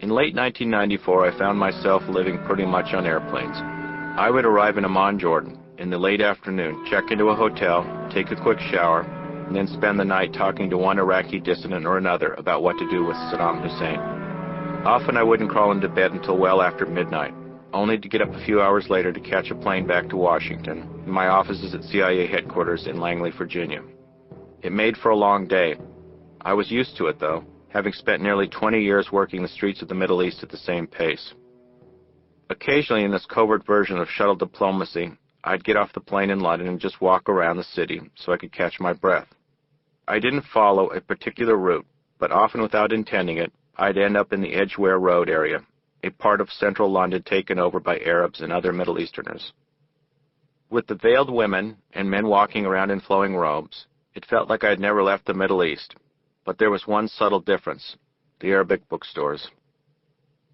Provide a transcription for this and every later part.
In late 1994, I found myself living pretty much on airplanes. I would arrive in Amman, Jordan, in the late afternoon, check into a hotel, take a quick shower, and then spend the night talking to one Iraqi dissident or another about what to do with Saddam Hussein. Often I wouldn't crawl into bed until well after midnight, only to get up a few hours later to catch a plane back to Washington, in my offices at CIA headquarters in Langley, Virginia. It made for a long day. I was used to it, though, having spent nearly 20 years working the streets of the Middle East at the same pace. Occasionally, in this covert version of shuttle diplomacy, I'd get off the plane in London and just walk around the city so I could catch my breath. I didn't follow a particular route, but often without intending it, I'd end up in the Edgware Road area, a part of central London taken over by Arabs and other Middle Easterners. With the veiled women and men walking around in flowing robes, it felt like I'd never left the Middle East, but there was one subtle difference: the Arabic bookstores.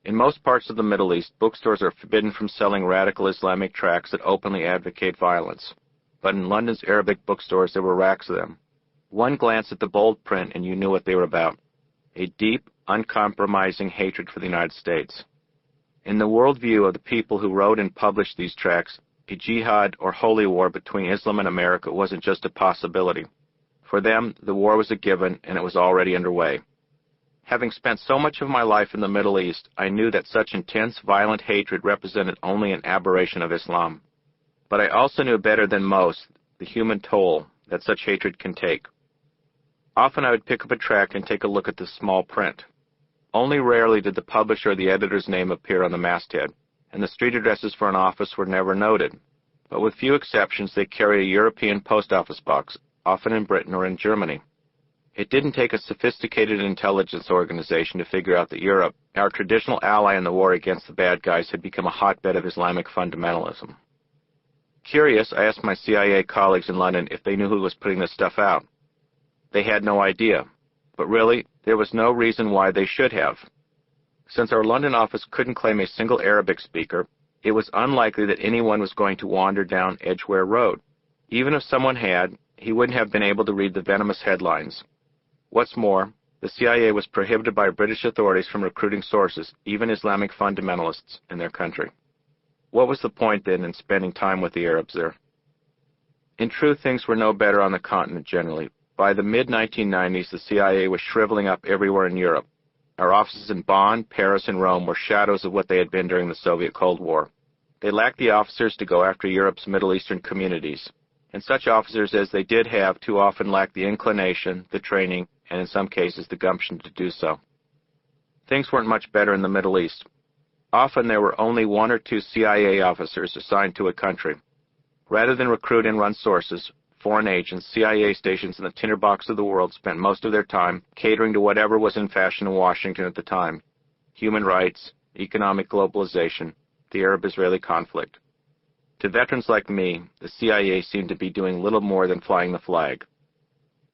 In most parts of the Middle East, bookstores are forbidden from selling radical Islamic tracts that openly advocate violence, but in London's Arabic bookstores there were racks of them. One glance at the bold print and you knew what they were about: a deep, uncompromising hatred for the United States. In the worldview of the people who wrote and published these tracts, a jihad or holy war between Islam and America wasn't just a possibility. For them, the war was a given, and it was already underway. Having spent so much of my life in the Middle East, I knew that such intense, violent hatred represented only an aberration of Islam. But I also knew better than most the human toll that such hatred can take. Often I would pick up a tract and take a look at the small print. Only rarely did the publisher or the editor's name appear on the masthead, and the street addresses for an office were never noted. But with few exceptions, they carried a European post office box, often in Britain or in Germany. It didn't take a sophisticated intelligence organization to figure out that Europe, our traditional ally in the war against the bad guys, had become a hotbed of Islamic fundamentalism. Curious, I asked my CIA colleagues in London if they knew who was putting this stuff out. They had no idea, but really, there was no reason why they should have. Since our London office couldn't claim a single Arabic speaker, it was unlikely that anyone was going to wander down Edgware Road. Even if someone had, he wouldn't have been able to read the venomous headlines. What's more, the CIA was prohibited by British authorities from recruiting sources, even Islamic fundamentalists, in their country. What was the point, then, in spending time with the Arabs there? In truth, things were no better on the continent generally. By the mid-1990s, the CIA was shriveling up everywhere in Europe. Our offices in Bonn, Paris, and Rome were shadows of what they had been during the Soviet Cold War. They lacked the officers to go after Europe's Middle Eastern communities, and such officers as they did have too often lacked the inclination, the training, and in some cases the gumption to do so. Things weren't much better in the Middle East. Often there were only one or two CIA officers assigned to a country. Rather than recruit and run sources, foreign agents, CIA stations in the tinderbox of the world spent most of their time catering to whatever was in fashion in Washington at the time: human rights, economic globalization, the Arab-Israeli conflict. To veterans like me, the CIA seemed to be doing little more than flying the flag.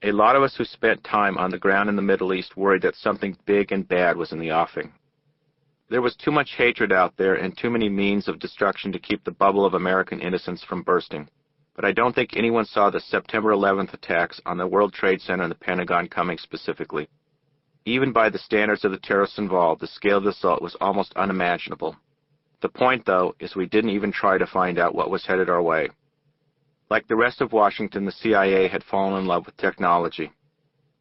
A lot of us who spent time on the ground in the Middle East worried that something big and bad was in the offing. There was too much hatred out there and too many means of destruction to keep the bubble of American innocence from bursting. But I don't think anyone saw the September 11th attacks on the World Trade Center and the Pentagon coming specifically. Even by the standards of the terrorists involved, the scale of the assault was almost unimaginable. The point, though, is we didn't even try to find out what was headed our way. Like the rest of Washington, the CIA had fallen in love with technology.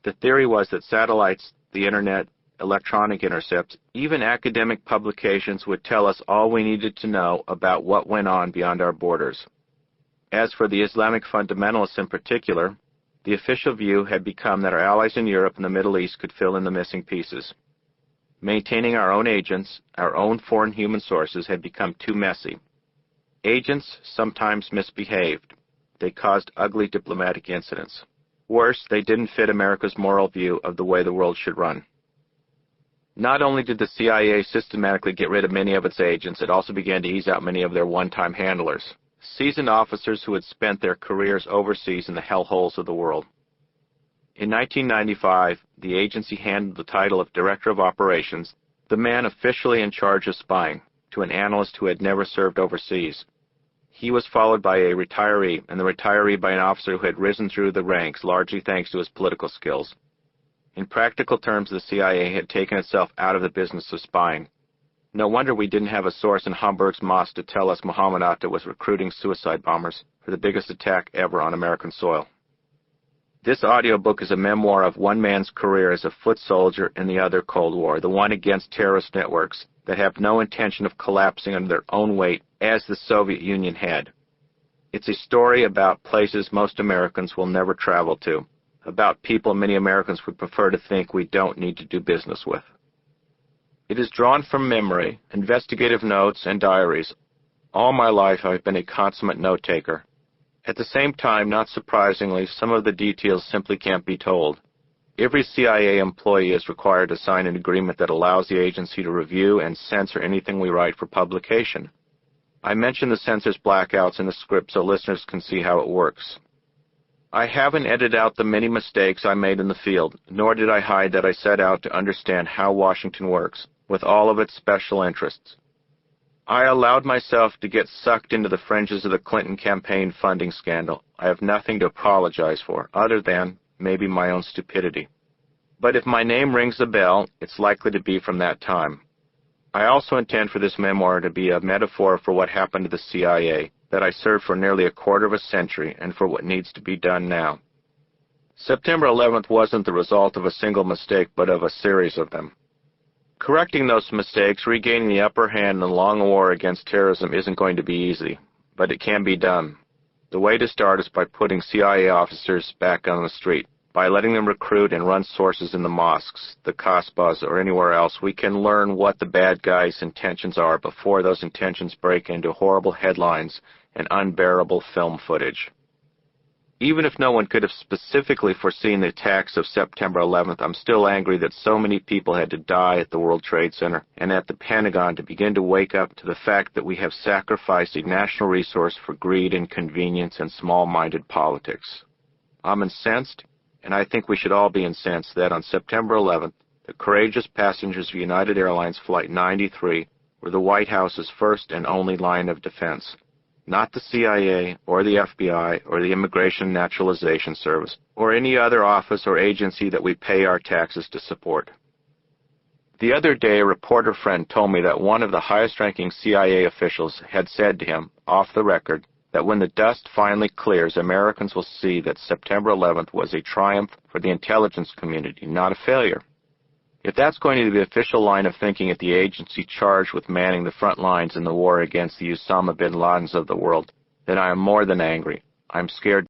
The theory was that satellites, the internet, electronic intercepts, even academic publications would tell us all we needed to know about what went on beyond our borders. As for the Islamic fundamentalists in particular, the official view had become that our allies in Europe and the Middle East could fill in the missing pieces. Maintaining our own agents, our own foreign human sources, had become too messy. Agents sometimes misbehaved. They caused ugly diplomatic incidents. Worse, they didn't fit America's moral view of the way the world should run. Not only did the CIA systematically get rid of many of its agents, it also began to ease out many of their one-time handlers, seasoned officers who had spent their careers overseas in the hellholes of the world. In 1995, the agency handed the title of Director of Operations, the man officially in charge of spying, to an analyst who had never served overseas. He was followed by a retiree, and the retiree by an officer who had risen through the ranks largely thanks to his political skills. In practical terms, the CIA had taken itself out of the business of spying. No wonder we didn't have a source in Hamburg's mosque to tell us Muhammad Atta was recruiting suicide bombers for the biggest attack ever on American soil. This audiobook is a memoir of one man's career as a foot soldier in the other Cold War, the one against terrorist networks that have no intention of collapsing under their own weight as the Soviet Union had. It's a story about places most Americans will never travel to, about people many Americans would prefer to think we don't need to do business with. It is drawn from memory, investigative notes, and diaries. All my life I've been a consummate note-taker. At the same time, not surprisingly, some of the details simply can't be told. Every CIA employee is required to sign an agreement that allows the agency to review and censor anything we write for publication. I mention the censor's blackouts in the script so listeners can see how it works. I haven't edited out the many mistakes I made in the field, nor did I hide that I set out to understand how Washington works, with all of its special interests. I allowed myself to get sucked into the fringes of the Clinton campaign funding scandal. I have nothing to apologize for, other than maybe my own stupidity. But if my name rings a bell, it's likely to be from that time. I also intend for this memoir to be a metaphor for what happened to the CIA, that I served for nearly a quarter of a century, and for what needs to be done now. September 11th wasn't the result of a single mistake, but of a series of them. Correcting those mistakes, regaining the upper hand in the long war against terrorism isn't going to be easy, but it can be done. The way to start is by putting CIA officers back on the street. By letting them recruit and run sources in the mosques, the Kasbahs, or anywhere else, we can learn what the bad guys' intentions are before those intentions break into horrible headlines and unbearable film footage. Even if no one could have specifically foreseen the attacks of September 11th, I'm still angry that so many people had to die at the World Trade Center and at the Pentagon to begin to wake up to the fact that we have sacrificed a national resource for greed and convenience and small-minded politics. I'm incensed, and I think we should all be incensed that on September 11th, the courageous passengers of United Airlines Flight 93 were the White House's first and only line of defense. Not the CIA or the FBI or the Immigration and Naturalization Service or any other office or agency that we pay our taxes to support. The other day, a reporter friend told me that one of the highest-ranking CIA officials had said to him, off the record, that when the dust finally clears, Americans will see that September 11th was a triumph for the intelligence community, not a failure. If that's going to be the official line of thinking at the agency charged with manning the front lines in the war against the Osama bin Ladens of the world, then I am more than angry. I'm scared